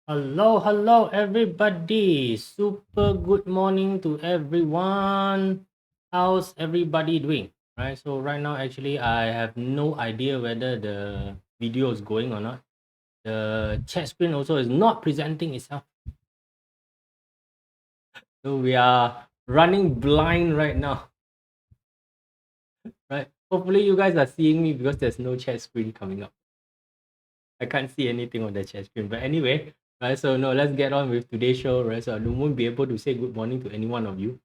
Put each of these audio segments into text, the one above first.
Hello, everybody. Super good morning to everyone. How's everybody doing? Right. So right now, actually, I have no idea whether the video is going or not. The chat screen also is not presenting itself. So we are running blind right now. Right. Hopefully, you guys are seeing me because there's no chat screen coming up. I can't see anything on the chat screen. But anyway, right, so no, let's get on with today's show, right? So I won't be able to say good morning to any one of you.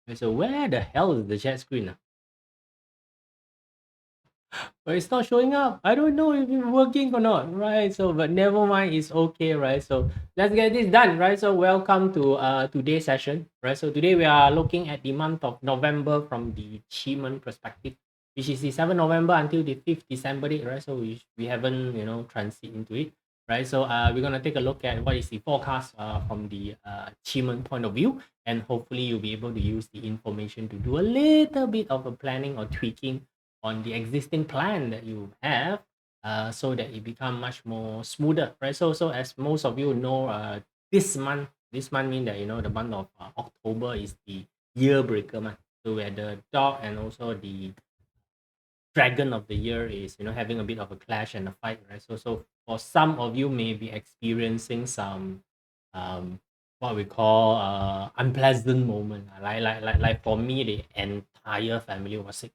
Right, so where the hell is the chat screen? But it's not showing up. I don't know if it's working or not, right? So, but never mind, it's okay, right? So let's get this done, right? So welcome to today's session, right? So today we are looking at the month of November from the QiMen perspective, which is the 7th November until the 5th December date, right? So we haven't, transit into it, right? So we're gonna take a look at what is the forecast from the QiMen point of view, and hopefully you'll be able to use the information to do a little bit of a planning or tweaking on the existing plan that you have, so that it become much more smoother, right? So as most of you know, this month mean that the month of October is the year breaker month. So where the dog and also the dragon of the year is having a bit of a clash and a fight, right? So for some of you may be experiencing some um what we call unpleasant moment. Like for me, the entire family was sick.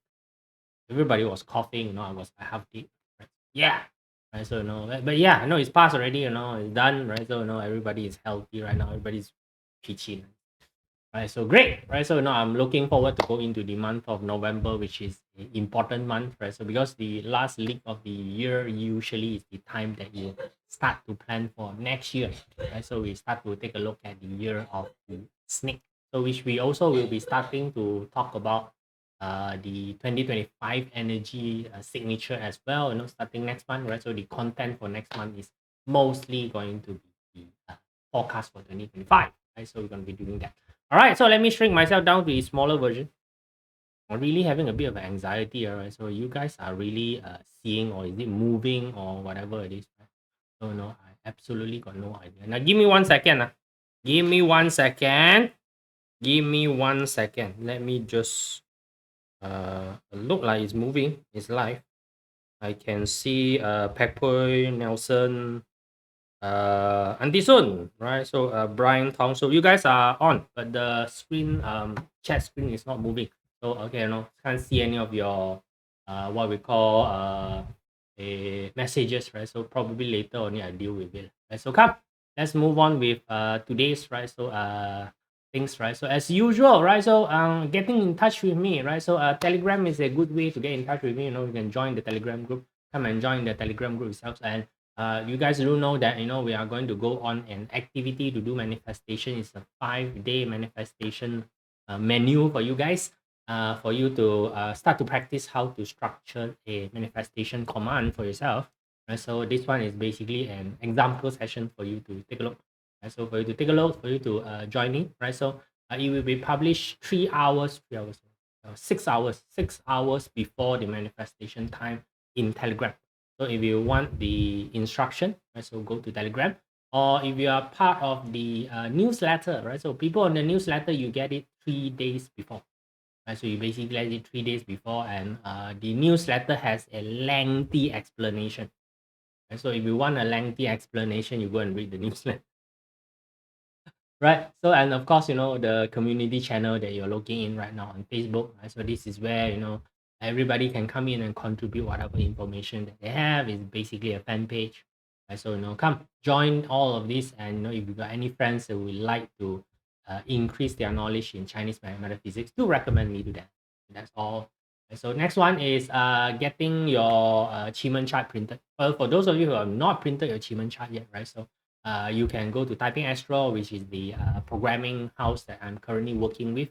Everybody was coughing, I have the right? Yeah. Right. So but yeah, no, it's passed already, it's done, right? So everybody is healthy right now, everybody's peachy. Right. So great. Right. So now I'm looking forward to go into the month of November, which is an important month, right? So because the last week of the year usually is the time that you start to plan for next year. Right. So we start to take a look at the year of the snake. So which we also will be starting to talk about the 2025 energy signature as well, starting next month, right? So the content for next month is mostly going to be the forecast for 2025, right? So we're going to be doing that. All right, so let me shrink myself down to a smaller version. I'm really having a bit of anxiety, all right? So you guys are really seeing, or is it moving or whatever it is, right? So no, I absolutely got no idea. Now give me 1 second. Give me 1 second. Give me 1 second. Let me just look like it's moving. It's live. I can see Pekpoy, Nelson, Auntie Sun, right? So Brian Tong. So you guys are on, but the screen chat screen is not moving. So okay, can't see any of your what we call messages, right? So probably later only I deal with it. Right? So come, let's move on with today's, right? So things, right? So as usual, right? So getting in touch with me, right? So Telegram is a good way to get in touch with me. You can join the Telegram group. Come and join the Telegram group itself, and you guys do know that we are going to go on an activity to do manifestation. It's a 5-day manifestation menu for you guys, for you to start to practice how to structure a manifestation command for yourself. Right? So this one is basically an example session for you to take a look. Right? So for you to take a look, for you to join in, right? So it will be published 6 hours before the manifestation time in Telegram. So if you want the instruction, right, so go to Telegram. Or if you are part of the newsletter, right? So people on the newsletter, you get it 3 days before. Right? So you basically get it 3 days before, and the newsletter has a lengthy explanation. Right? So if you want a lengthy explanation, you go and read the newsletter. Right. So and of course, the community channel that you're looking in right now on Facebook. Right? So this is where everybody can come in and contribute whatever information that they have. Is basically a fan page. Right? So come join all of this, and if you've got any friends that would like to increase their knowledge in Chinese metaphysics, do recommend me to them. That's all. Right? So next one is getting your QiMen chart printed. Well, for those of you who have not printed your QiMen chart yet, right? So you can go to Typing Astro, which is the programming house that I'm currently working with.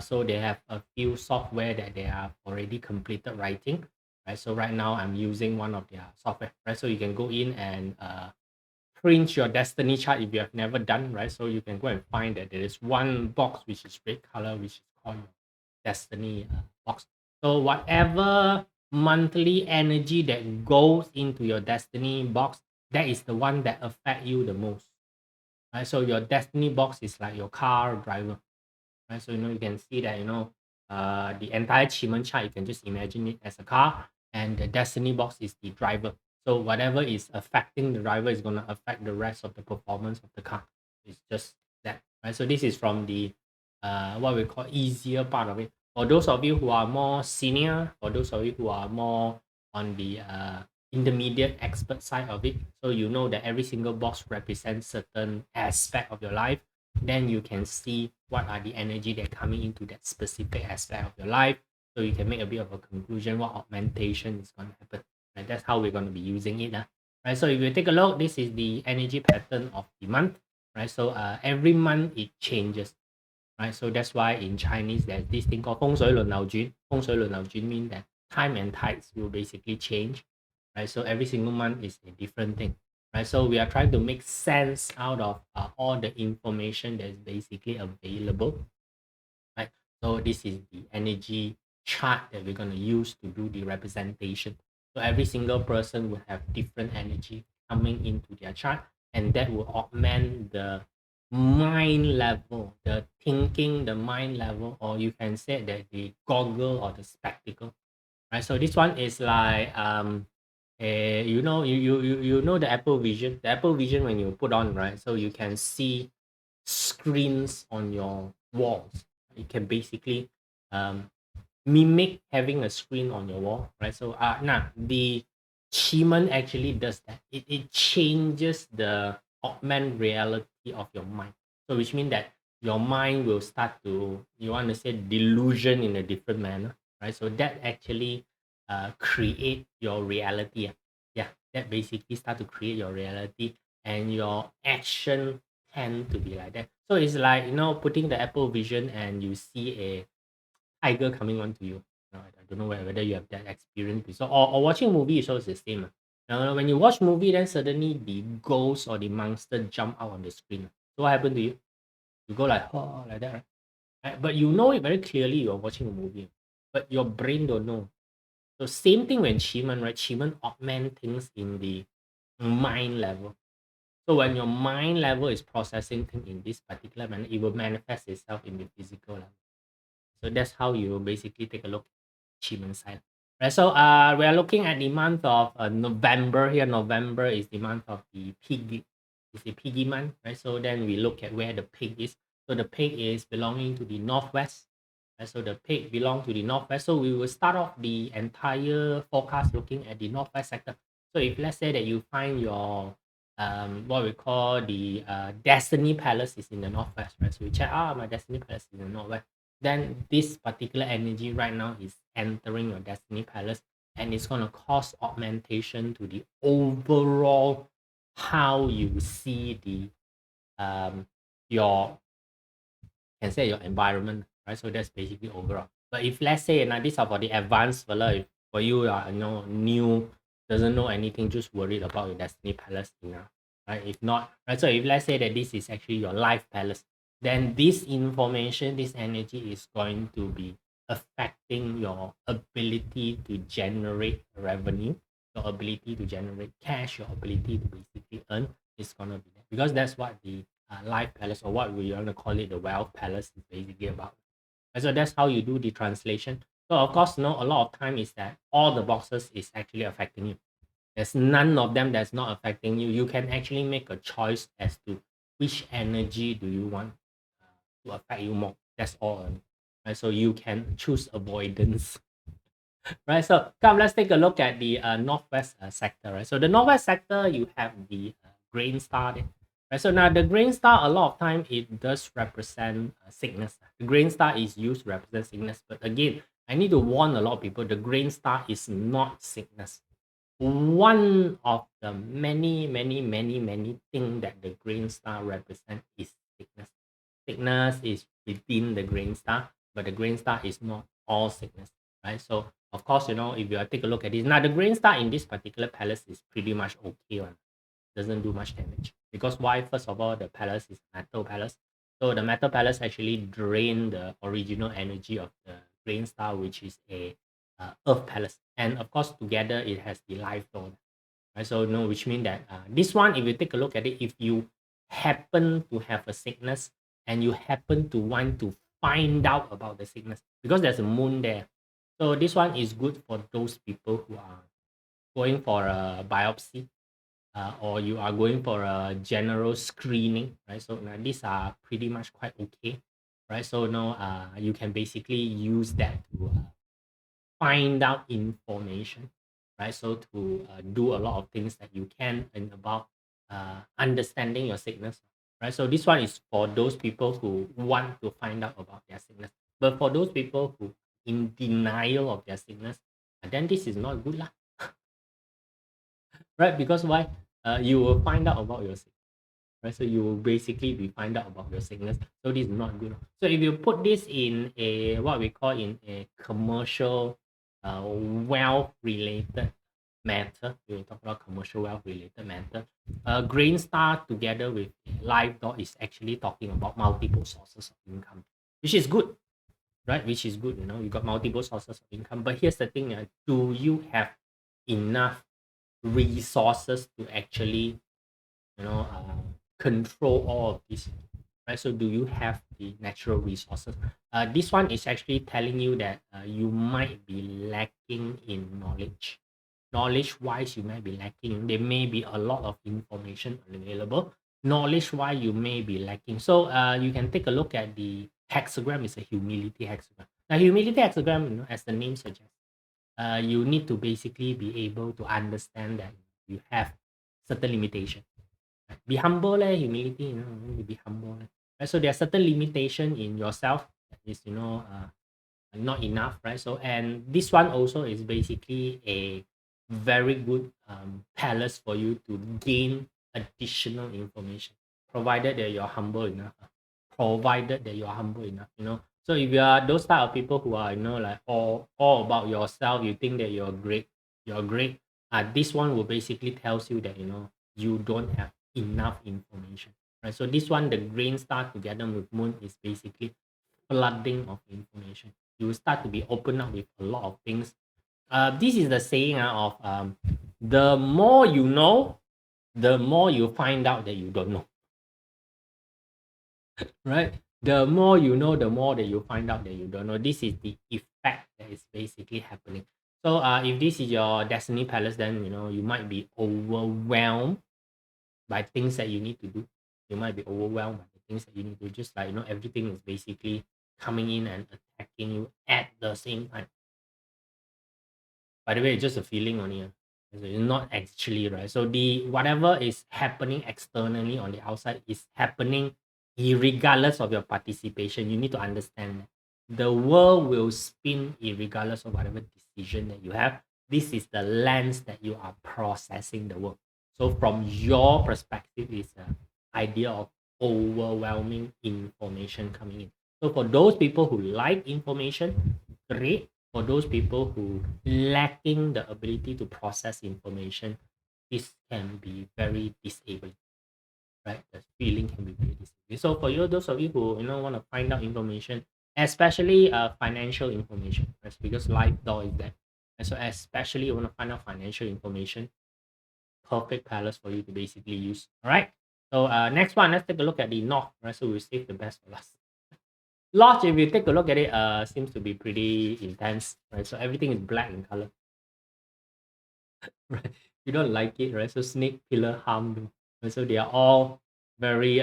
So they have a few software that they have already completed writing. Right. So right now I'm using one of their software. Right. So you can go in and print your destiny chart if you have never done. Right. So you can go and find that there is one box which is red color, which is called your destiny box. So whatever monthly energy that goes into your destiny box, that is the one that affect you the most. right? So your destiny box is like your car driver, right? So you can see that the entire QiMen chart, you can just imagine it as a car, and the destiny box is the driver. So whatever is affecting the driver is going to affect the rest of the performance of the car. It's just that, right? So this is from the what we call easier part of it. For those of you who are more senior, for those of you who are more on the intermediate expert side of it, so you know that every single box represents certain aspect of your life, then you can see what are the energy that coming into that specific aspect of your life, so you can make a bit of a conclusion what augmentation is going to happen, and that's how we're going to be using it, right? So if you take a look, this is the energy pattern of the month, right? So every month it changes, right? So that's why in Chinese there's this thing called 风水轮流转. 风水轮流转 means that time and tides will basically change, right? So every single month is a different thing, right? So we are trying to make sense out of all the information that is basically available, right? So this is the energy chart that we're going to use to do the representation. So every single person will have different energy coming into their chart, and that will augment the mind level, the thinking, the mind level, or you can say that the goggle or the spectacle, right? So this one is like you know the Apple Vision. The Apple Vision when you put on, right? So you can see screens on your walls. You can basically um, mimic having a screen on your wall, right? So now the QiMen actually does that. It changes the augment reality of your mind. So which means that your mind will start to, you want to say, delusion in a different manner, right? So that actually create your reality. Yeah, that basically start to create your reality, and your action tend to be like that. So it's like, putting the Apple Vision and you see a tiger coming onto you. I don't know whether you have that experience before, or watching movie is also the same. When you watch movie, then suddenly the ghost or the monster jump out on the screen. So what happened to you? You go like, oh, like that, right? Right? But you know it very clearly you're watching a movie, but your brain don't know. So same thing when QiMen, right? QiMen augment things in the mind level. So when your mind level is processing things in this particular manner, it will manifest itself in the physical level. So that's how you basically take a look at QiMen side. Right. So we are looking at the month of November here. November is the month of the pig. It's the piggy month, right? So then we look at where the pig is. So the pig is belonging to the northwest. Right? So the pig belongs to the northwest. So we will start off the entire forecast looking at the northwest sector. So if let's say that you find your what we call the destiny palace is in the northwest, right? So you check, my destiny palace is in the northwest, then this particular energy right now is entering your destiny palace, and it's going to cause augmentation to the overall how you see the your, can say, your environment, right? So that's basically overall. But if let's say, now these are for the advanced fella, if for you are new, doesn't know anything, just worried about your destiny palace enough, right? If not, right? So if let's say that this is actually your life palace, then this information, this energy is going to be affecting your ability to generate revenue, your ability to generate cash, your ability to basically earn is gonna be there, because that's what the life palace, or what we want to call it, the wealth palace, is basically about. And so that's how you do the translation. So of course, a lot of time is that all the boxes is actually affecting you. There's none of them that's not affecting you. You can actually make a choice as to which energy do you want to affect you more. That's all. Right? So you can choose avoidance. Right, so come, let's take a look at the northwest sector, right? So the northwest sector, you have the grain star there, right? So now the grain star, a lot of time it does represent sickness. The grain star is used to represent sickness, but again, I need to warn a lot of people, the grain star is not sickness. One of the many things that the grain star represent is sickness. Sickness is within the grain star, but the grain star is not all sickness, right? So of course, if you take a look at this, now the grain star in this particular palace is pretty much okay one, doesn't do much damage. Because why? First of all, the palace is metal palace, so the metal palace actually drain the original energy of the grain star, which is a earth palace, and of course together it has the life zone, right? So which means that this one, if you take a look at it, if you happen to have a sickness and you happen to want to find out about the sickness because there's a moon there. So this one is good for those people who are going for a biopsy, or you are going for a general screening, right? So these are pretty much quite okay, right? So now you can basically use that to find out information, right? So to do a lot of things that you can and about understanding your sickness, right? So this one is for those people who want to find out about their sickness. But for those people who in denial of their sickness, then this is not good lah, right? Because why? You will find out about your sickness, right? So you will basically be find out about your sickness. So this is not good. So if you put this in a what we call in a commercial wealth related matter, we talk about commercial wealth related matter. Grain Star together with Live Dot is actually talking about multiple sources of income, which is good, right? Which is good, you got multiple sources of income. But here's the thing, do you have enough resources to actually control all of this, right? So do you have the natural resources? This one is actually telling you that you might be lacking in knowledge wise. You might be lacking. There may be a lot of information available. Knowledge wise, you may be lacking. So you can take a look at the hexagram. It's a humility hexagram. Now humility hexagram, as the name suggests, you need to basically be able to understand that you have certain limitation. Be humble, humility, be humble. Right? So there are certain limitation in yourself that is, not enough, right? So, and this one also is basically a very good palace for you to gain additional information, provided that you're humble enough. Provided that you're humble enough. So if you are those type of people who are, like all about yourself, you think that you're great. This one will basically tells you that you don't have enough information, right? So this one, the grain star together with moon is basically flooding of information. You will start to be open up with a lot of things. This is the saying of the more you know, the more you find out that you don't know, right? The more you know, the more that you find out that you don't know. This is the effect that is basically happening. So if this is your destiny palace, then you might be overwhelmed by things that you need to do. You might be overwhelmed by the things that you need to do. Just like everything is basically coming in and attacking you at the same time. By the way, it's just a feeling only. It's not actually, right? So the whatever is happening externally on the outside is happening regardless of your participation. You need to understand that the world will spin regardless of whatever decision that you have. This is the lens that you are processing the world. So from your perspective, is an idea of overwhelming information coming in. So for those people who like information, great. For those people who lacking the ability to process information, this can be very disabling, right? The feeling can be very disabling. So for you, those of you who want to find out information, especially financial information, right? Because life door is there. And so especially you want to find out financial information, perfect palace for you to basically use. All right. So next one, let's take a look at the north, right? So we'll save the best for last. Lodge, if you take a look at it, seems to be pretty intense, right? So everything is black in color, right? You don't like it, right? So snake, pillar, harm, right? So they are all very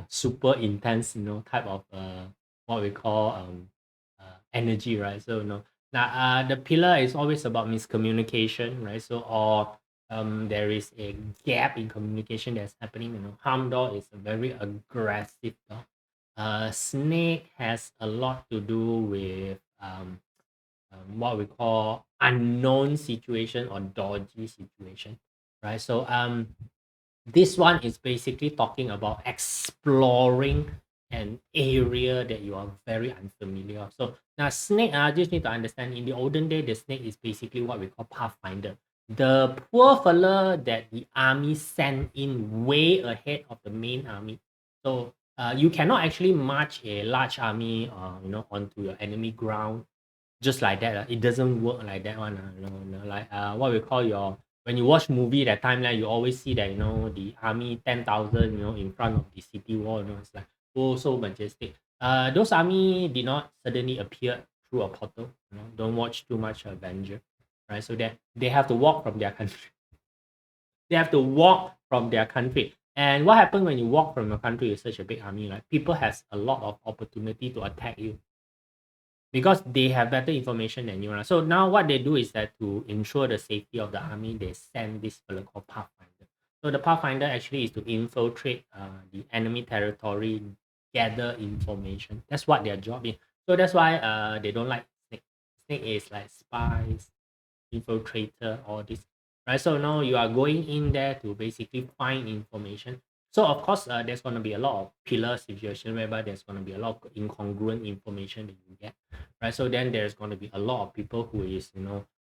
super intense, type of what we call energy, right? So now the pillar is always about miscommunication, right? So or there is a gap in communication that's happening. Harm door is a very aggressive door. Snake has a lot to do with what we call unknown situation or dodgy situation, right? So this one is basically talking about exploring an area that you are very unfamiliar of. So now snake, I just need to understand, in the olden day, the snake is basically what we call pathfinder. The poor fella that the army sent in way ahead of the main army. So you cannot actually march a large army onto your enemy ground just like that. It doesn't work like that one. Like what we call your when you watch movie that time, like, you always see that, the army 10,000, in front of the city wall, it's like, oh, so majestic. Those army did not suddenly appear through a portal. Don't watch too much Avenger, right? So that they have to walk from their country. They have to walk from their country. And what happens when you walk from a country with such a big army? Like, people has a lot of opportunity to attack you because they have better information than you. So now what they do is that to ensure the safety of the army, they send this fellow called Pathfinder. So the Pathfinder actually is to infiltrate the enemy territory, gather information. That's what their job is. So that's why they don't like Snake. Snake is like spies, infiltrator, all this, right? So now you are going in there to basically find information. So of course, there's going to be a lot of pillar situation whereby there's going to be a lot of incongruent information that you get, right? So then there's going to be a lot of people who is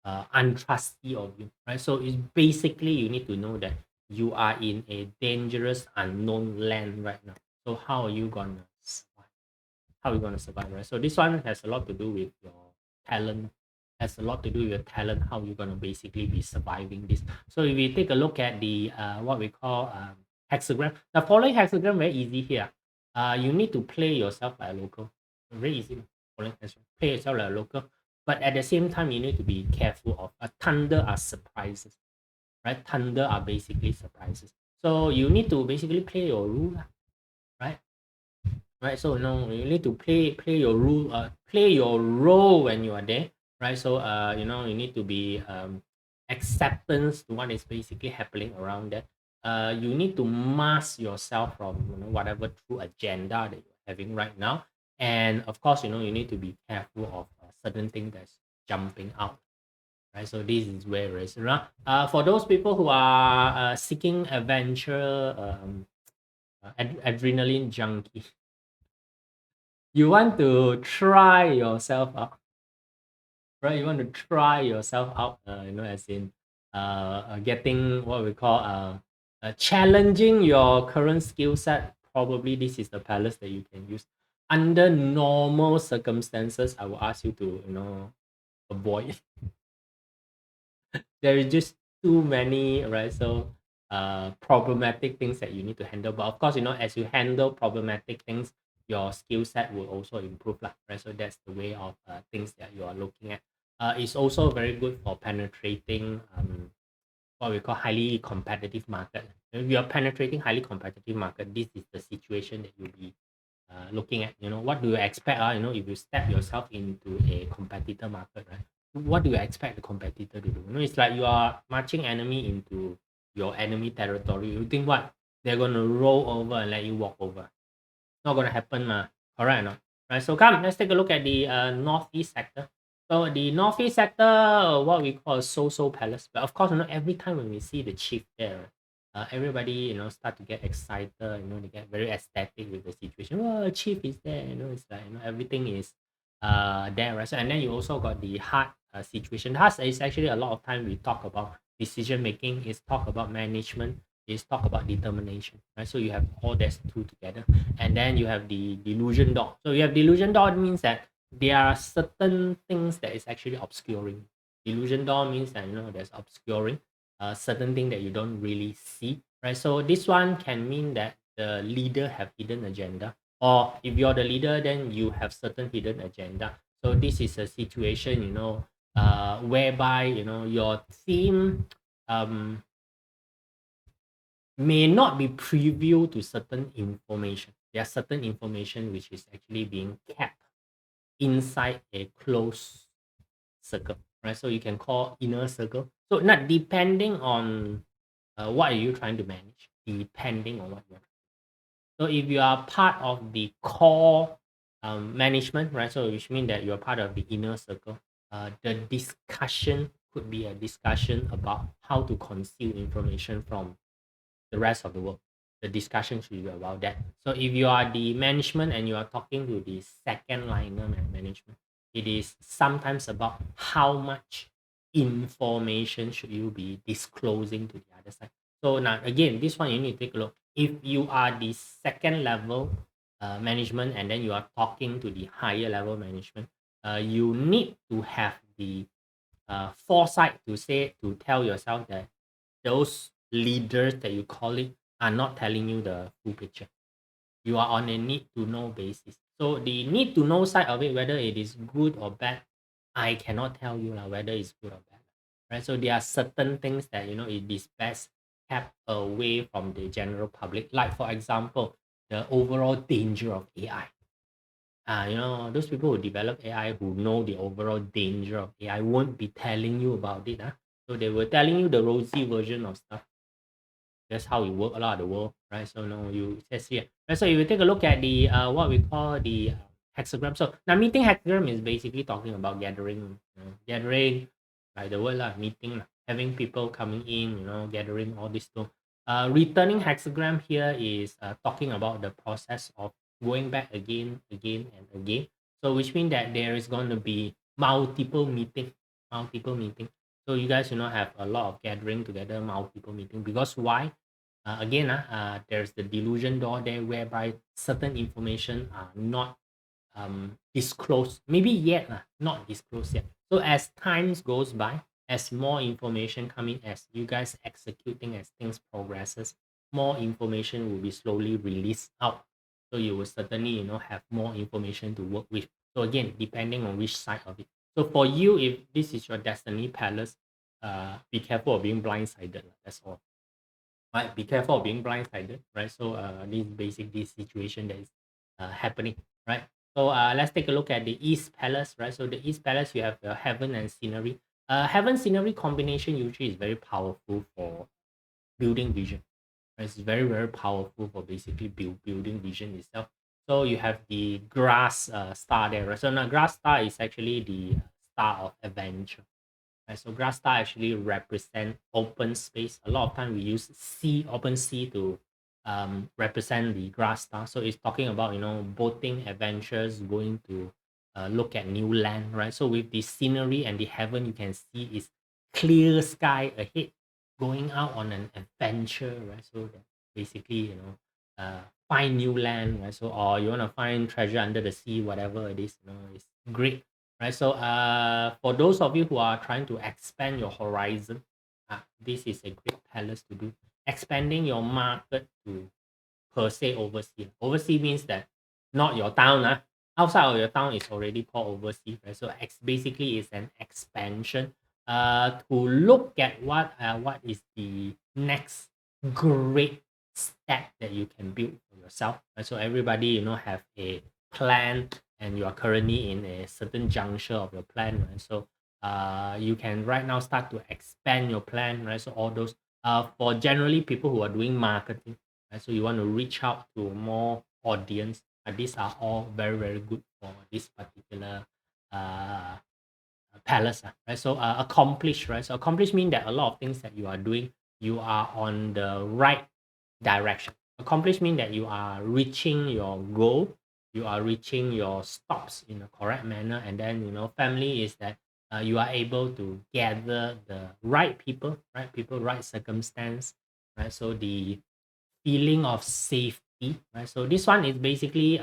untrusty of you, right? So it's basically you need to know that you are in a dangerous unknown land right now. So how are you gonna survive? How are you gonna survive, right? So this one has a lot to do with your talent, has a lot to do with your talent, how you're gonna basically be surviving this. So if we take a look at the what we call hexagram, the following hexagram very easy here. You need to play yourself like a local. Very easy. Following hexagram. Play yourself like a local, but at the same time you need to be careful of thunder are surprises, right? Thunder are basically surprises. So you need to basically play your rule, right? Right, so you need to play your role, play your role when you are there, right? So you need to be acceptance to what is basically happening around that. You need to mask yourself from whatever true agenda that you're having right now, and of course you need to be careful of certain things that's jumping out, right? So this is where it is. For those people who are seeking adventure, adrenaline junkie, you want to try yourself out, right? You want to try yourself out, as in getting what we call challenging your current skill set. Probably this is the palace that you can use. Under normal circumstances, I will ask you to, avoid. There is just too many, right? So problematic things that you need to handle. But of course, as you handle problematic things, your skill set will also improve, lah, right? So that's the way of things that you are looking at. It's also very good for penetrating what we call highly competitive market. If you are penetrating highly competitive market, this is the situation that you'll be looking at. What do you expect? If you step yourself into a competitor market, right? What do you expect the competitor to do? It's like you are marching enemy into your enemy territory. You think what? They're gonna roll over and let you walk over. Not gonna happen, correct or not? Right. So come, let's take a look at the northeast sector. So the northeast sector, what we call a so-so palace. But of course, every time when we see the chief there, everybody start to get excited. They get very ecstatic with the situation. Oh, chief is there. It's like everything is there, right? So and then you also got the hard situation. Hard is actually a lot of time we talk about decision making. Is talk about management. Is talk about determination, right? So you have all those two together, and then you have the delusion dog. So you have delusion dog means that there are certain things that is actually obscuring. Delusion door means that there's obscuring certain thing that you don't really see, right? So this one can mean that the leader have hidden agenda, or if you're the leader, then you have certain hidden agenda. So this is a situation, whereby your team may not be privy to certain information. There are certain information which is actually being kept inside a closed circle, right? So you can call inner circle. So not depending on what are you trying to manage, depending on what you're. So if you are part of the core management, right? So which means that you're part of the inner circle. The discussion could be a discussion about how to conceal information from the rest of the world. The discussion should be about that. So if you are the management and you are talking to the second liner management, it is sometimes about how much information should you be disclosing to the other side. So now again, this one you need to take a look. If you are the second level management and then you are talking to the higher level management, you need to have the foresight to tell yourself that those leaders that you call it are not telling you the full picture. You are on a need to know basis. So the need to know side of it, whether it is good or bad, I cannot tell you whether it's good or bad. Right. So there are certain things that it is best kept away from the general public. Like for example, the overall danger of AI. Those people who develop AI who know the overall danger of AI won't be telling you about it. So they were telling you the rosy version of stuff. That's how it work a lot of the world, right? So no, you says here. Right, so if you take a look at the what we call the hexagram. So now meeting hexagram is basically talking about gathering, gathering, like the word meeting, having people coming in, gathering all this stuff. Returning hexagram here is talking about the process of going back again, again, and again. So which means that there is going to be multiple meeting. So you guys, have a lot of gathering together, multiple meeting. Because why? Again, there's the delusion door there whereby certain information are not disclosed. Maybe yet, not disclosed yet. So as times goes by, as more information coming, as you guys executing, as things progresses, more information will be slowly released out. So you will certainly, have more information to work with. So again, depending on which side of it. So for you, if this is your destiny palace, be careful of being blindsided. That's all. Right, be careful of being blindsided, right? So this basic this situation that is happening, right? So let's take a look at the East Palace, right? So the East Palace, you have heaven and scenery. Heaven scenery combination usually is very powerful for building vision. Right? It's very very powerful for basically building vision itself. So you have the grass star there, right? So now grass star is actually the star of adventure. Right? So grass star actually represent open space. A lot of time we use sea, open sea to represent the grass star. So it's talking about boating adventures, going to look at new land, right? So with the scenery and the heaven, you can see is clear sky ahead, going out on an adventure, right? So that basically find new land, right? So or you want to find treasure under the sea, whatever it is, it's great, right? So for those of you who are trying to expand your horizon, this is a great palace to do. Expanding your market to per se overseas. Overseas means that not your town. Outside of your town is already called overseas, right? So basically it's an expansion to look at what is the next great step that you can build for yourself. Right? So everybody, have a plan and you are currently in a certain juncture of your plan, right? So you can right now start to expand your plan, right? So all those for generally people who are doing marketing, right? So you want to reach out to more audience. These are all very very good for this particular uh, palace, right? So accomplish, right? So accomplish mean that a lot of things that you are doing, you are on the right direction. Accomplish mean that you are reaching your goal, you are reaching your stops in a correct manner, and then family is that you are able to gather the right people, right circumstance, right? So the feeling of safety, right? So this one is basically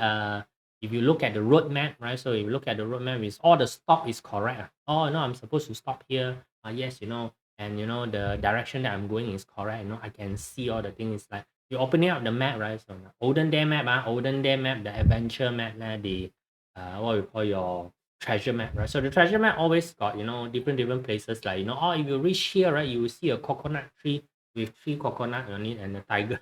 if you look at the roadmap, right? So if you look at the roadmap, is all the stop is correct. Oh no, I'm supposed to stop here. Yes, and the direction that I'm going is correct. I can see all the things. Like you opening up the map, right? So olden day map, olden day map, the adventure map, the what we call your treasure map, right? So the treasure map always got different places. Like oh, if you reach here, right, you will see a coconut tree with 3 coconut on it and a tiger.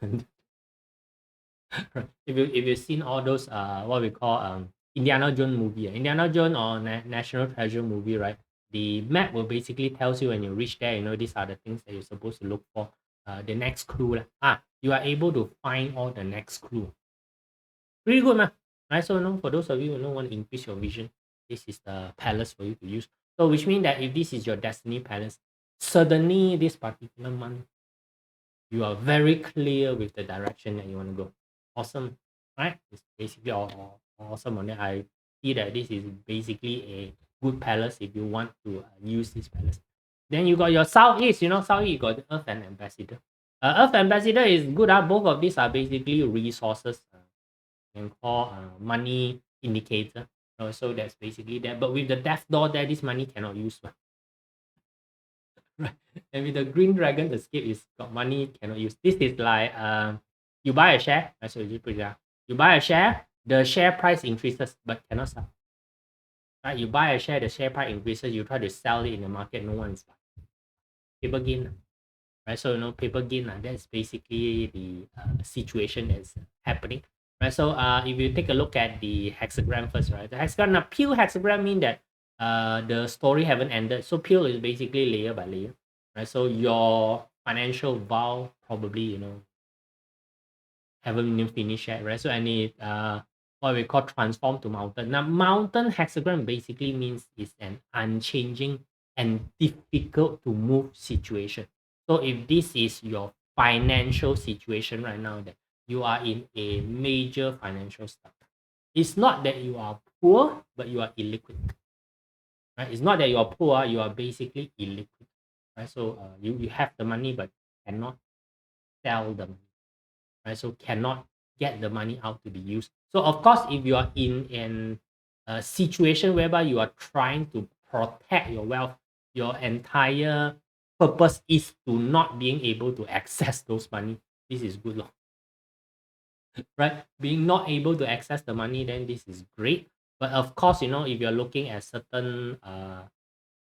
If you've seen all those what we call Indiana Jones movie, Indiana Jones or National Treasure movie, right? The map will basically tells you when you reach there, these are the things that you're supposed to look for. The next clue, you are able to find all the next clue. Pretty good, man. Right? So, for those of you who want to increase your vision, this is the palace for you to use. So, which means that if this is your destiny palace, suddenly this particular month you are very clear with the direction that you want to go. Awesome, right? It's basically awesome on that. I see that this is basically a good palace if you want to use this palace. Then you got your southeast, southeast you got the Earth and Ambassador. Earth Ambassador is good. Both of these are basically resources. You can call money indicator. So that's basically that. But with the death door there, this money cannot use. Right. And with the green dragon, the skip is got money cannot use. This is like you buy a share, right? So you put it down. You buy a share, the share price increases but cannot sell. Right? You buy a share, the share price increases, you try to sell it in the market, no one is buying. Paper gain. Right? So paper gain, that's basically the situation that's happening. Right. So if you take a look at the hexagram first, right? The hexagram, now pure hexagram mean that the story haven't ended. So pure is basically layer by layer. Right. So your financial vow probably, haven't even finished yet, right? So any what we call transform to mountain. Now mountain hexagram basically means it's an unchanging and difficult to move situation. So if this is your financial situation right now, that you are in a major financial stuff, it's not that you are poor, but you are illiquid. Right? It's not that you are poor, you are basically illiquid. Right? So you have the money but cannot sell them, right? So cannot get the money out to be used. So of course, if you are in a situation whereby you are trying to protect your wealth, your entire purpose is to not being able to access those money. This is good, right? Being not able to access the money, then this is great. But of course, if you're looking at certain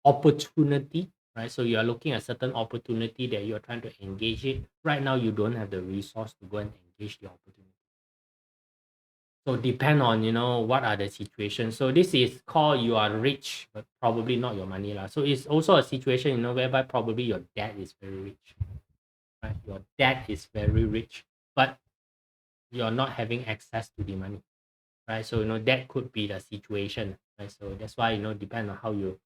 opportunity, right? So you are looking at certain opportunity that you're trying to engage it. Right now, you don't have the resource to go and engage the opportunity. So depend on what are the situations. So this is called you are rich, but probably not your money lah. So it's also a situation whereby probably your dad is very rich, right? Your dad is very rich, but you're not having access to the money, right? So that could be the situation, right? So that's why depend on how you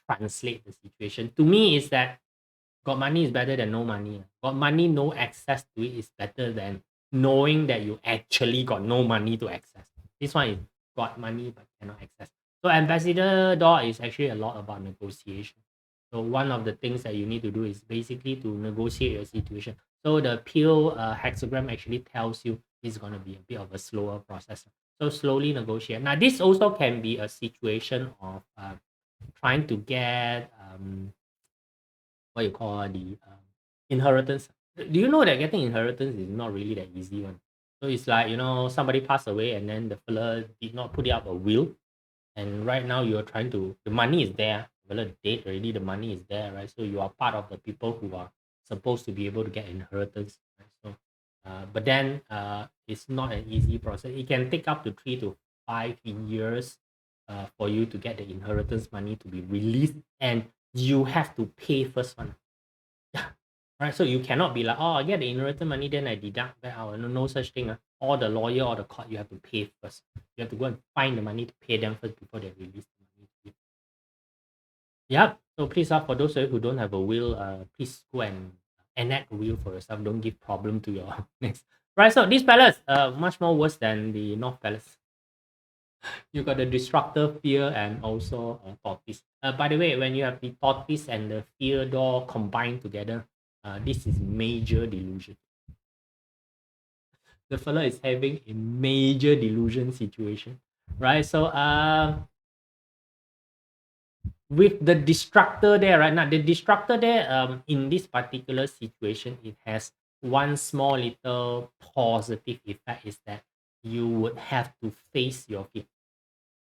translate the situation. To me, is that got money is better than no money. Got money, no access to it is better than knowing that you actually got no money to access. This one is got money but cannot access. So ambassador door is actually a lot about negotiation. So one of the things that you need to do is basically to negotiate your situation. So the peel hexagram actually tells you it's going to be a bit of a slower process. So slowly negotiate. Now this also can be a situation of trying to get what you call the inheritance. Do you know that getting inheritance is not really that easy one? So it's like somebody passed away and then the fella did not put up a will, and right now you're trying to the money is there. Fella dead already, the money is there, right? So you are part of the people who are supposed to be able to get inheritance. Right? So, but then it's not an easy process. It can take up to 3 to 5 years for you to get the inheritance money to be released, and you have to pay first one. Yeah. Right. So you cannot be like, oh, I get the inheritance money, then I deduct that out. No such thing. All the lawyer or the court, you have to pay first. You have to go and find the money to pay them first before they release the money to you. Yep. So please, for those of you who don't have a will, please go and enact a will for yourself. Don't give problem to your next. Right. So this palace, much more worse than the North Palace. You got the destructor fear and also tortoise. By the way, when you have the tortoise and the fear door combined together, this is major delusion. The fella is having a major delusion situation, right? So with the destructor there, right now, the destructor there, in this particular situation, it has one small little positive effect is that you would have to face your fear,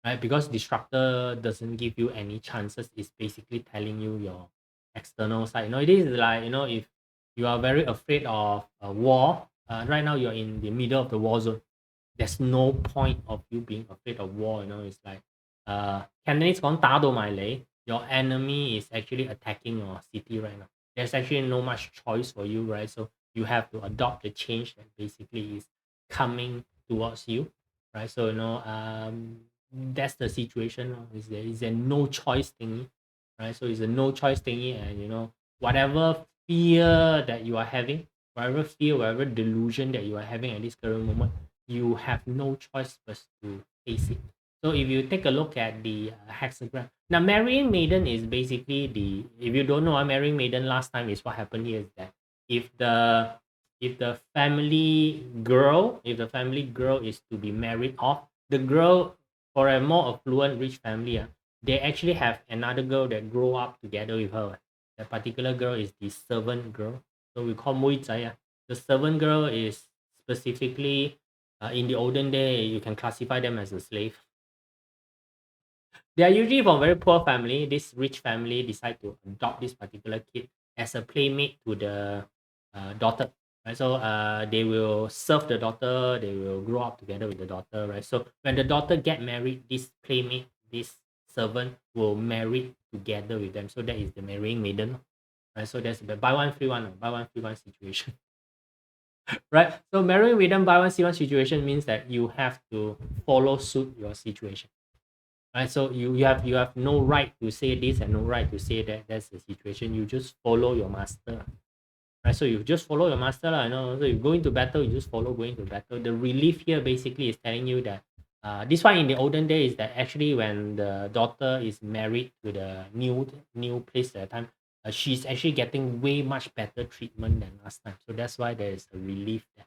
right? Because destructor doesn't give you any chances. It's basically telling you your external side. It is like if you are very afraid of a war, right now you're in the middle of the war zone. There's no point of you being afraid of war. It's like Cantonese 講打到埋嚟, your enemy is actually attacking your city right now. There's actually no much choice for you, right? So you have to adopt the change that basically is coming towards you, right? So that's the situation. Is a no choice thingy, right? So it's a no choice thingy, and whatever fear that you are having, whatever fear, whatever delusion that you are having at this current moment, you have no choice but to face it. So if you take a look at the hexagram, now marrying maiden is basically if you don't know, marrying maiden last time is what happened here is that if the family girl is to be married off, the girl for a more affluent rich family, they actually have another girl that grow up together with her. That particular girl is the servant girl. So we call Mui Zai. The servant girl is specifically in the olden day, you can classify them as a slave. They are usually from very poor family. This rich family decide to adopt this particular kid as a playmate to the daughter. Right? So they will serve the daughter. They will grow up together with the daughter. Right? So when the daughter get married, this playmate, this servant will marry together with them. So that is the marrying maiden. Right? So that's the buy one free one situation. Right? So marrying maiden buy one see one situation means that you have to follow suit your situation. Right, so you have no right to say this and no right to say that. That's the situation. You just follow your master, right? So you just follow your master lah. You know, so you go into battle, you just follow going to battle. The relief here basically is telling you that this one in the olden days is that actually when the daughter is married to the new place at the time, she's actually getting way much better treatment than last time. So that's why there is a relief there.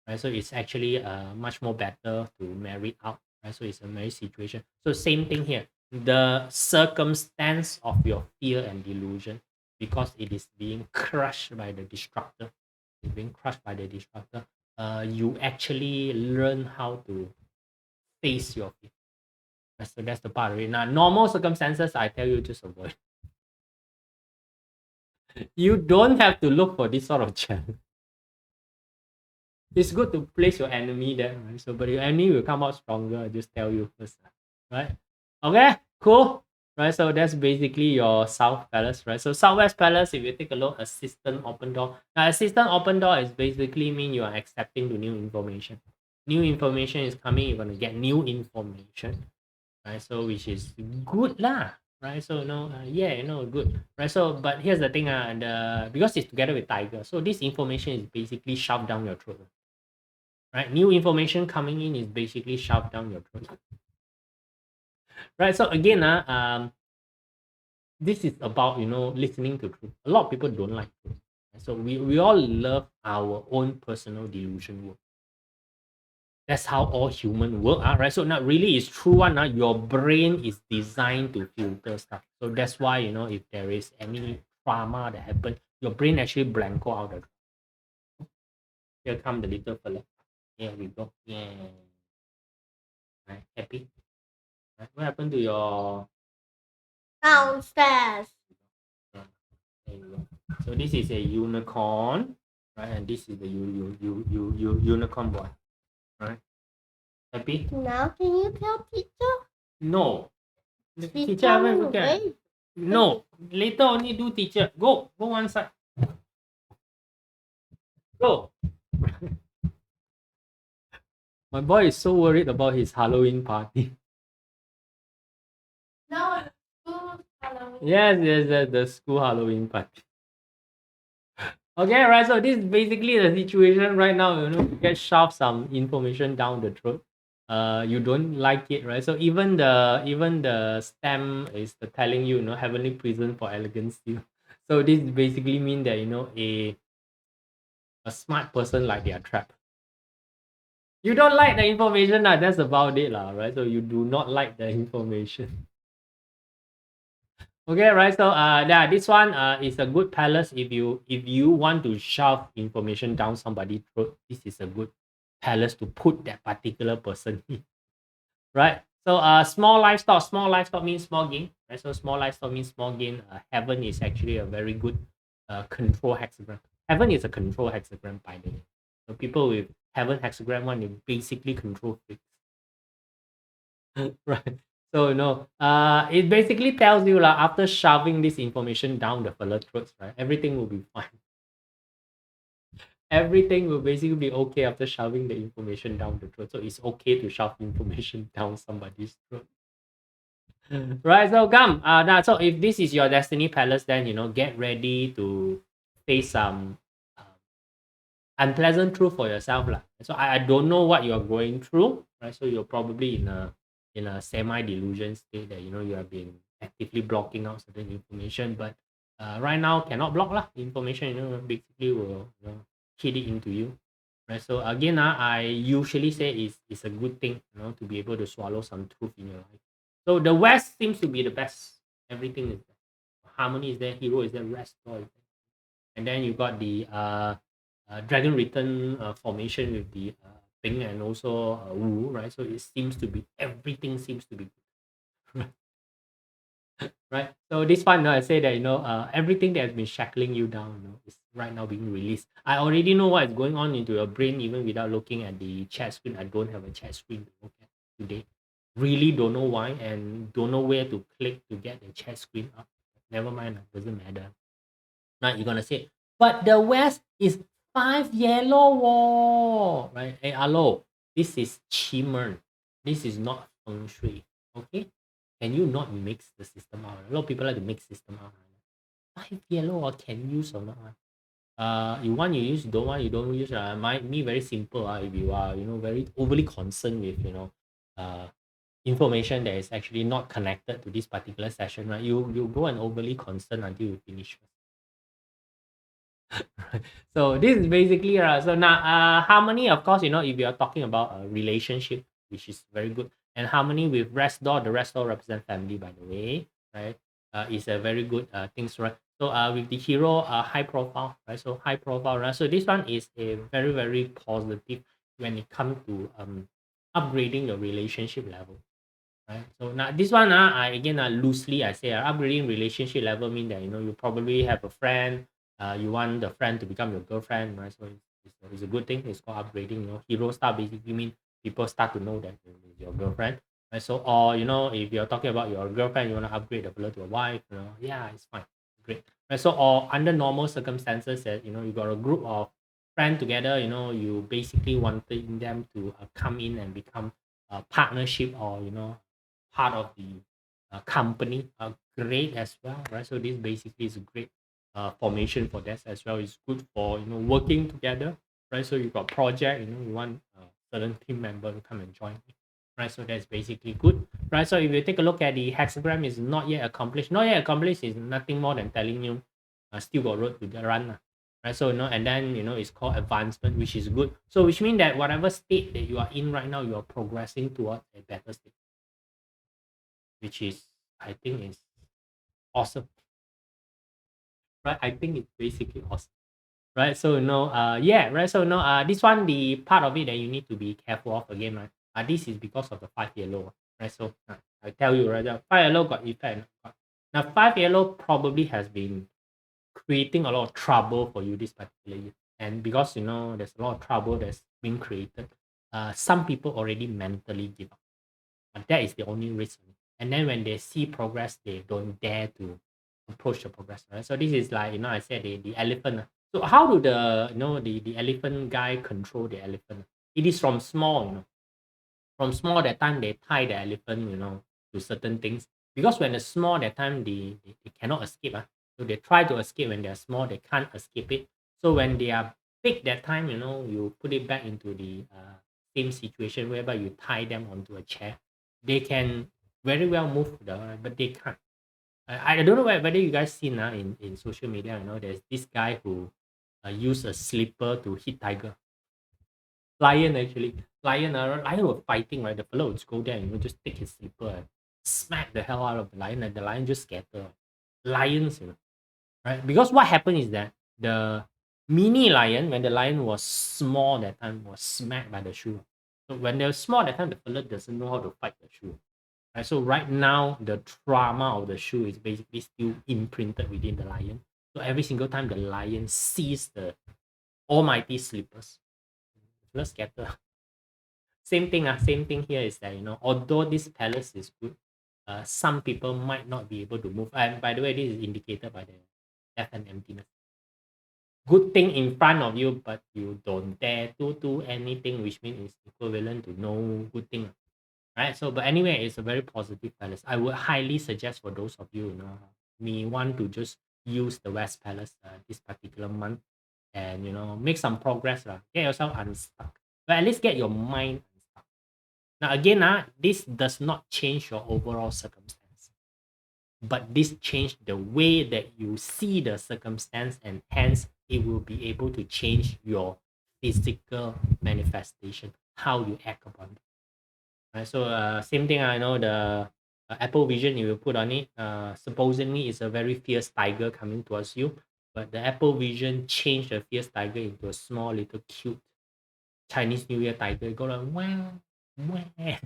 Right, so it's actually much more better to marry out, right? So it's a marriage situation. So same thing here. The circumstance of your fear and delusion, because it is being crushed by the destructor, it's being crushed by the destructor. You actually learn how to face your fear. So that's the part of it. Now, normal circumstances, I tell you, just avoid. You don't have to look for this sort of challenge. It's good to place your enemy there, right? So, but your enemy will come out stronger. I just tell you first, right? Okay, cool. Right, so that's basically your South Palace, right? So Southwest Palace, if you take a look, assistant open door. Now, assistant open door is basically mean you are accepting the new information. New information is coming. You're gonna get new information, right? So which is good lah, right? So yeah, good, right? So but here's the thing, because it's together with Tiger, so this information is basically shoved down your throat. Right, new information coming in is basically shoved down your throat. Right, so again, this is about listening to truth. A lot of people don't like truth. So we all love our own personal delusion work. That's how all human work, right? So not really is true one. Your brain is designed to filter stuff. So that's why if there is any trauma that happened, your brain actually blanco out of. Here come the little fella. Here we go. Yeah. Right, happy. Right. What happened to your downstairs? There you go. So this is a unicorn, right? And this is the unicorn boy, right? Happy? Now can you tell teacher? No. She's Teacher haven't coming forget. away. No. Later only do teacher. Go one side. Go. My boy is so worried about his Halloween party. No, school Halloween. Yes, the school Halloween party. Okay, right. So this is basically the situation right now. You get shoved some information down the throat. You don't like it, right? So even the stem is telling you, heavenly prison for elegance still. So this basically mean that a smart person like they are trapped. You don't like the information, that's about it, right? So you do not like the information. Okay, right. So yeah, this one is a good palace if you want to shove information down somebody's throat. This is a good palace to put that particular person in. Right. So small livestock means small gain. Right. So small livestock means small gain. Heaven is actually a very good control hexagram. Heaven is a control hexagram by the way. So people with heaven hexagram one, they basically control things. Right. So it basically tells you after shoving this information down the fella's throats, right? Everything will be fine. Everything will basically be okay after shoving the information down the throat. So it's okay to shove information down somebody's throat. Right, so come. So if this is your destiny palace, then get ready to face some unpleasant truth for yourself. So I don't know what you're going through, right? So you're probably in a semi-delusion state that you have been actively blocking out certain information, but right now cannot block information, basically will hit it into you. Right. So again, I usually say it's a good thing, to be able to swallow some truth in your life. So the West seems to be the best. Everything is best. Harmony is there, Hero is there, Restore is there. And then you got the Dragon Return formation with the Ping and also Wu, right? So it seems to be, everything seems to be good. Right? So this one, I say that, everything that has been shackling you down, is right now being released. I already know what is going on into your brain even without looking at the chat screen. I don't have a chat screen to look at today. Really don't know why and don't know where to click to get the chat screen up. Never mind, doesn't matter. Now you're gonna say, but the West is 5 yellow wall, right? Hey, hello, this is QiMen. This is not feng shui. Okay, can you not mix the system out? A lot of people like to mix system out. 5 yellow or can use or not? You want you use, don't want you don't use. Me very simple. If you are very overly concerned with uh information that is actually not connected to this particular session, right? You go and overly concerned until you finish. So this is basically so now harmony, of course, if you're talking about a relationship, which is very good, and harmony with rest door, the rest door represent family, by the way, right? Is a very good things, right? So with the hero, high profile, right? So high profile, right? So this one is a very very positive when it comes to upgrading your relationship level, right? So now this one, again, loosely I say, upgrading relationship level mean that you probably have a friend, you want the friend to become your girlfriend, right? So it's a good thing. It's called upgrading. Hero star basically mean people start to know that it's your girlfriend, right? So, or if you're talking about your girlfriend, you want to upgrade the fella to a wife, yeah, it's fine, great, right? So, or under normal circumstances, that you got a group of friends together, you basically wanting them to come in and become a partnership, or part of the company, great as well, right? So this basically is a great formation for that as well. It's good for working together, right? So you got project, you want a certain team member to come and join, right? So that's basically good, right? So if you take a look at the hexagram, is not yet accomplished. Not yet accomplished is nothing more than telling you still got road to run, right? So and then it's called advancement, which is good. So which means that whatever state that you are in right now, you are progressing towards a better state, which is, I think, is awesome, right? I think it's basically awesome, right? So yeah, right. So this one, the part of it that you need to be careful of again, right? This is because of the 5 yellow, right? So I tell you, right, the 5 yellow got effect. Now 5 yellow probably has been creating a lot of trouble for you this particular year, and because there's a lot of trouble that's being created, some people already mentally give up. And that is the only risk. And then when they see progress, they don't dare to approach the progress. Right? So this is like, I said the elephant. So how do the elephant guy control the elephant? It is from small, from small that time they tie the elephant, to certain things. Because when they're small that time they cannot escape. So they try to escape when they're small, they can't escape it. So when they are big that time, you put it back into the same situation whereby you tie them onto a chair. They can very well move, but they can't. I don't know whether you guys seen in social media, there's this guy who used a slipper to hit tiger. Lion, actually. Lion were fighting, right? The fellow would go there and just take his slipper and smack the hell out of the lion, and the lion just scatter. Lions, right? Because what happened is that the mini lion, when the lion was small that time, was smacked by the shoe. So when they're small that time, the fellow doesn't know how to fight the shoe. Right? So right now, the trauma of the shoe is basically still imprinted within the lion. So every single time the lion sees the almighty slippers, let's scatter. Same thing here is that although this palace is good, some people might not be able to move. And by the way, this is indicated by the death and emptiness. Good thing in front of you, but you don't dare to do anything, which means it's equivalent to no good thing, right? So but anyway, it's a very positive palace. I would highly suggest for those of you may want to just use the West Palace this particular month, and make some progress, get yourself unstuck, but at least get your mind unstuck. Now again, this does not change your overall circumstance, but this change the way that you see the circumstance, and hence it will be able to change your physical manifestation, how you act upon it. Right? So same thing, I know Apple Vision you will put on it. Supposedly it's a very fierce tiger coming towards you, but the Apple Vision changed the fierce tiger into a small little cute Chinese New Year tiger. Go like wow, wow.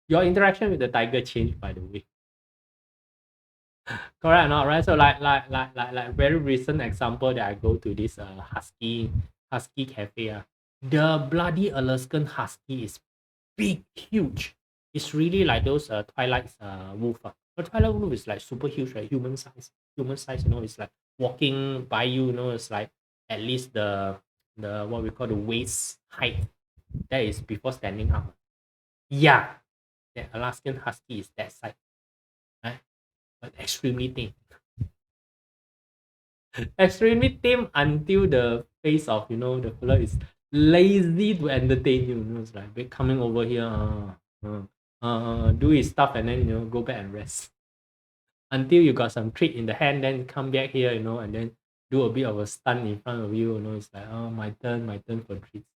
Your interaction with the tiger changed, by the way. Correct or not, right? So like very recent example that I go to this husky cafe. The bloody Alaskan husky is big, huge. It's really like those Twilight's wolf. The Twilight wolf is like super huge, right? Human size. Human size, it's like walking by you, it's like at least the what we call the waist height. That is before standing up. Yeah, the Alaskan husky is that size, right? But extremely thin. Extremely tame until the face of the fella is lazy to entertain you. It's like coming over here, do his stuff and then go back and rest until you got some treat in the hand. Then come back here, and then do a bit of a stunt in front of you. It's like, oh, my turn for treats.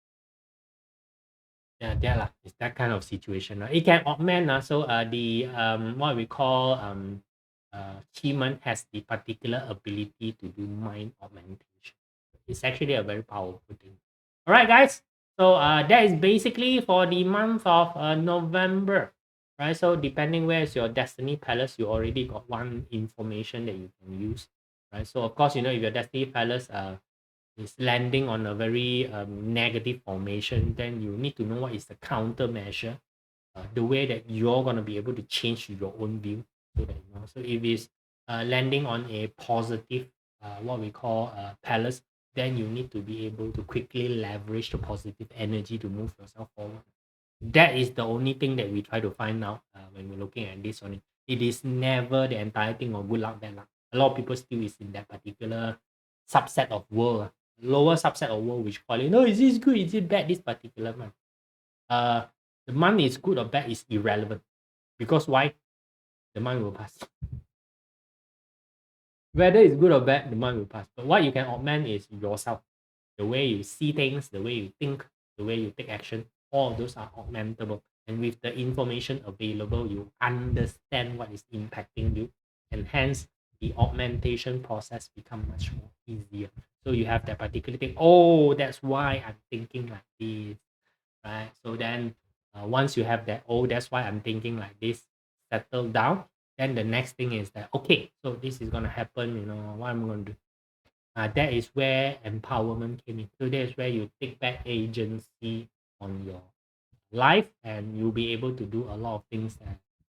Yeah, there lah. It's that kind of situation. It can augment. So the what we call QiMen has the particular ability to do mind augmentation. It's actually a very powerful thing. All right, guys. So that is basically for the month of November, right? So depending where is your Destiny Palace, you already got one information that you can use, right? So of course, if your Destiny Palace is landing on a very negative formation, then you need to know what is the countermeasure, the way that you're going to be able to change your own view. So that so if it's landing on a positive what we call palace, then you need to be able to quickly leverage the positive energy to move yourself forward. That is the only thing that we try to find out when we're looking at this one. It is never the entire thing of good luck, bad luck. A lot of people still is in that particular subset of world, lower subset of world, which call it, no, is this good, is it bad, this particular month. The month is good or bad is irrelevant. Because why? The month will pass. Whether it's good or bad, the month will pass. But what you can augment is yourself. The way you see things, the way you think, the way you take action, all of those are augmentable. And with the information available, you understand what is impacting you. And hence, the augmentation process become much more easier. So you have that particular thing. Oh, that's why I'm thinking like this, right? So then once you have that, oh, that's why I'm thinking like this, settle down. Then the next thing is that, okay, so this is going to happen, what I'm going to do. That is where empowerment came in. So that is where you take back agency on your life and you'll be able to do a lot of things that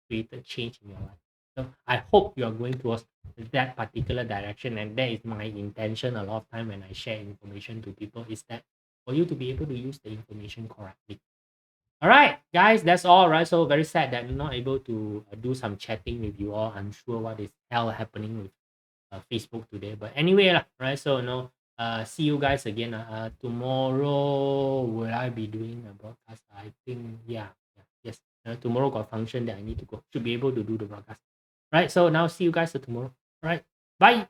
created change in your life. So I hope you are going towards that particular direction, and that is my intention a lot of time when I share information to people, is that for you to be able to use the information correctly. All right, guys, that's all, right? So very sad that I'm not able to do some chatting with you all. I'm sure what is hell happening with Facebook today. But anyway, right? So see you guys again. Tomorrow will I be doing a broadcast? I think yes. Tomorrow got function that I need to go. Should be able to do the broadcast. Right. So now see you guys tomorrow. All right. Bye.